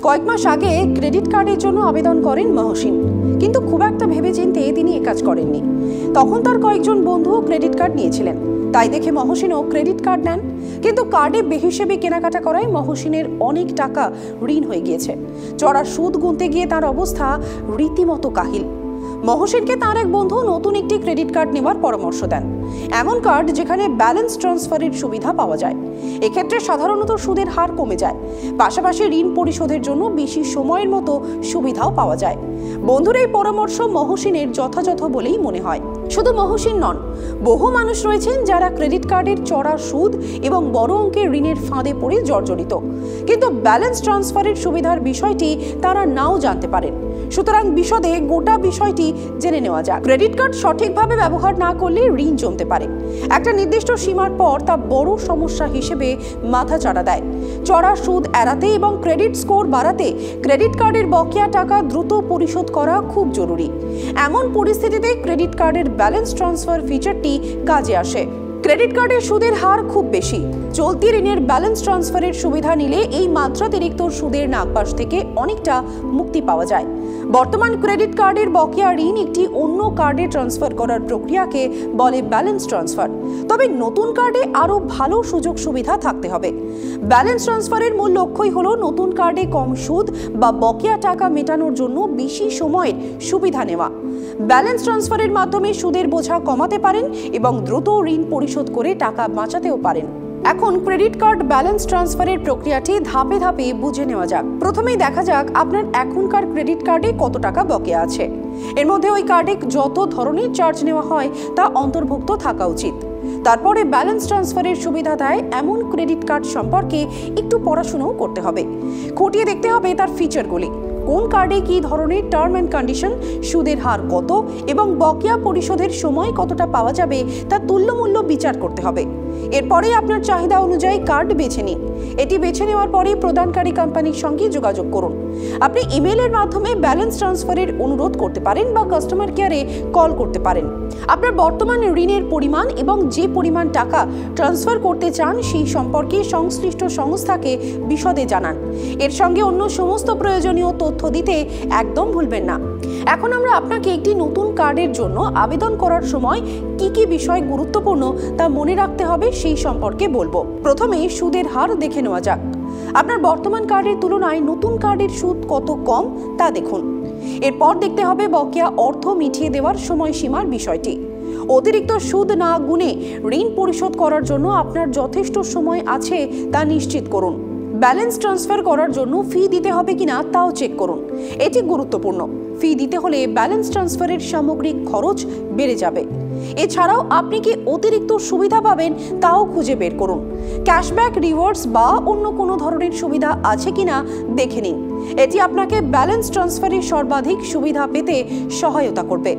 কয়েক মাস আগে ক্রেডিট কার্ডের জন্য আবেদন করেন মহসিন, কিন্তু খুব একটা ভেবেচিন্তে তিনি এ কাজ করেননি। তখন তার কয়েকজন বন্ধু ক্রেডিট কার্ড নিয়েছিলেন, তাই দেখে মহসিনও ক্রেডিট কার্ড নেন। কিন্তু কার্ডে বেহিসেবে কেনাকাটা করায় মহসিনের অনেক টাকা ঋণ হয়ে গিয়েছে। চড়া সুদ গুনতে গিয়ে তার অবস্থা রীতিমতো কাহিল। মহসিনকে তার এক বন্ধু নতুন একটি ক্রেডিট কার্ড নেওয়ার পরামর্শ দেন, এমন কার্ড যেখানে ব্যালেন্স ট্রান্সফারের সুবিধা পাওয়া যায়। এক্ষেত্রে সাধারণত সুদের হার কমে যায়, পাশাপাশি ঋণ পরিশোধের জন্য বেশি সময়ের মতো সুবিধাও পাওয়া যায়। বন্ধুর এই পরামর্শ মহসিনের যথাযথ বলেই মনে হয়। শুধু মহসিন নন, বহু মানুষ রয়েছেন যারা ক্রেডিট কার্ডের চড়া সুদ এবং বড় অঙ্কের ঋণের ফাঁদে পড়ে জর্জরিত, কিন্তু ব্যালেন্স ট্রান্সফারের সুবিধার বিষয়টি তারা নাও জানতে পারেন। সুতরাং বিশদে গোটা বিষয়টি জেনে নেওয়া যাক। ক্রেডিট কার্ড সঠিকভাবে ব্যবহার না করলে ঋণ জমতে পারে। একটা নির্দিষ্ট সীমার পর তা বড় সমস্যা হিসেবে মাথাচাড়া দেয়। চড়া সুদ এড়াতে এবং ক্রেডিট স্কোর বাড়াতে ক্রেডিট কার্ডের বকেয়া টাকা দ্রুত পরিশোধ করা খুব জরুরি। এমন পরিস্থিতিতে ক্রেডিট কার্ডের ব্যালেন্স ট্রান্সফার ফিচারটি কাজে আসে। ক্রেডিট কার্ডের সুদের হার খুব বেশি। চলতি ঋণের ব্যালেন্স ট্রান্সফারের সুবিধা নিলে এই মাত্রাতিরিক্ত সুদের নাগপাশ থেকে অনেকটা মুক্তি পাওয়া যায়। বর্তমান ক্রেডিট কার্ডের বকেয়া ঋণ একটি অন্য কার্ডে ট্রান্সফার করার প্রক্রিয়াকে বলে ব্যালেন্স ট্রান্সফার। তবে নতুন কার্ডে আরও ভালো সুযোগ সুবিধা থাকতে হবে। ব্যালেন্স ট্রান্সফারের মূল লক্ষ্যই হলো নতুন কার্ডে কম সুদ বা বকেয়া টাকা মেটানোর জন্য বেশি সময়ের সুবিধা নেওয়া। ব্যালেন্স ট্রান্সফারের মাধ্যমে সুদের বোঝা কমাতে পারেন এবং দ্রুত ঋণ পরিশোধ করে টাকা বাঁচাতেও পারেন। এখন ক্রেডিট কার্ড ব্যালেন্স ট্রান্সফারের প্রক্রিয়াটি ধাপে ধাপে বুঝে নেওয়া যাক। প্রথমেই দেখা যাক আপনার এখনকার ক্রেডিট কার্ডে কত টাকা বকেয়া আছে। এর মধ্যে ওই কার্ডে যত ধরনের চার্জ নেওয়া হয় তা অন্তর্ভুক্ত থাকা উচিত। তারপরে ব্যালেন্স ট্রান্সফারের সুবিধা দেয় এমন ক্রেডিট কার্ড সম্পর্কে একটু পড়াশোনাও করতে হবে। খতিয়ে দেখতে হবে তার ফিচারগুলি, কোন কার্ডে কি ধরনের টার্ম অ্যান্ড কন্ডিশন, সুদের হার কত এবং বকেয়া পরিশোধের সময় কতটা পাওয়া যাবে তা তুল্যমূল্য বিচার করতে হবে। এরপরে আপনার চাহিদা অনুযায়ী কার্ড বেছে নিন। এটি বেছে নেওয়ার পরে প্রদানকারী কোম্পানির সঙ্গে যোগাযোগ করুন। আপনি ইমেলের মাধ্যমে ব্যালেন্স ট্রান্সফারের অনুরোধ করতে পারেন বা কাস্টমার কেয়ারে কল করতে পারেন। আপনার বর্তমান ঋণের পরিমাণ এবং যে পরিমাণ টাকা ট্রান্সফার করতে চান সেই সম্পর্কে সংশ্লিষ্ট সংস্থাকে বিশদে জানান। এর সঙ্গে অন্য সমস্ত প্রয়োজনীয় তথ্য দিতে একদম ভুলবেন না। এখন আমরা আপনাকে একটি নতুন কার্ডের জন্য আবেদন করার সময় কি কি বিষয় গুরুত্বপূর্ণ তা মনে রাখতে হবে সেই সম্পর্কে বলবো। প্রথমে সুদের হার দেখে নেওয়া যাক। আপনার বর্তমান কার্ডের তুলনায় নতুন কার্ডের সুদ কত কম তা দেখুন। এরপর দেখতে হবে বকেয়া অর্থ মিটিয়ে দেওয়ার সময়সীমার বিষয়টি। অতিরিক্ত সুদ না গুনে ঋণ পরিশোধ করার জন্য আপনার যথেষ্ট সময় আছে তা নিশ্চিত করুন। ব্যালেন্স ট্রান্সফার করার জন্য ফি দিতে হবে কিনা তাও চেক করুন। এটি গুরুত্বপূর্ণ। ফি দিতে হলে ব্যালেন্স ট্রান্সফারের সামগ্রিক খরচ বেড়ে যাবে। এছাড়াও আপনি কি অতিরিক্ত সুবিধা পাবেন তাও খুঁজে বের করুন। ক্যাশব্যাক, রিওয়ার্ডস বা অন্য কোনো ধরনের সুবিধা আছে কিনা দেখে নিন। এটি আপনাকে ব্যালেন্স ট্রান্সফারের সর্বাধিক সুবিধা পেতে সহায়তা করবে।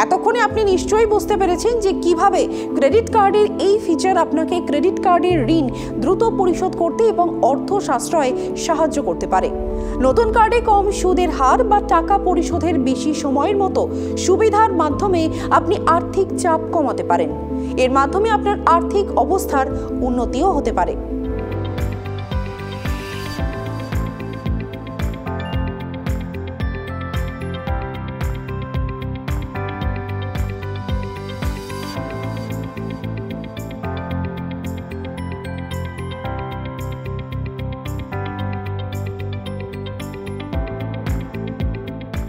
এতক্ষণে আপনি নিশ্চয়ই বুঝতে পেরেছেন যে কিভাবে ক্রেডিট কার্ডের এই ফিচার আপনাকে ক্রেডিট কার্ডের ঋণ দ্রুত পরিশোধ করতে এবং অর্থ সাশ্রয়ে সাহায্য করতে পারে। নতুন কার্ডে কম সুদের হার বা টাকা পরিশোধের বেশি সময়ের মতো সুবিধার মাধ্যমে আপনি আর্থিক চাপ কমাতে পারেন। এর মাধ্যমে আপনার আর্থিক অবস্থার উন্নতিও হতে পারে।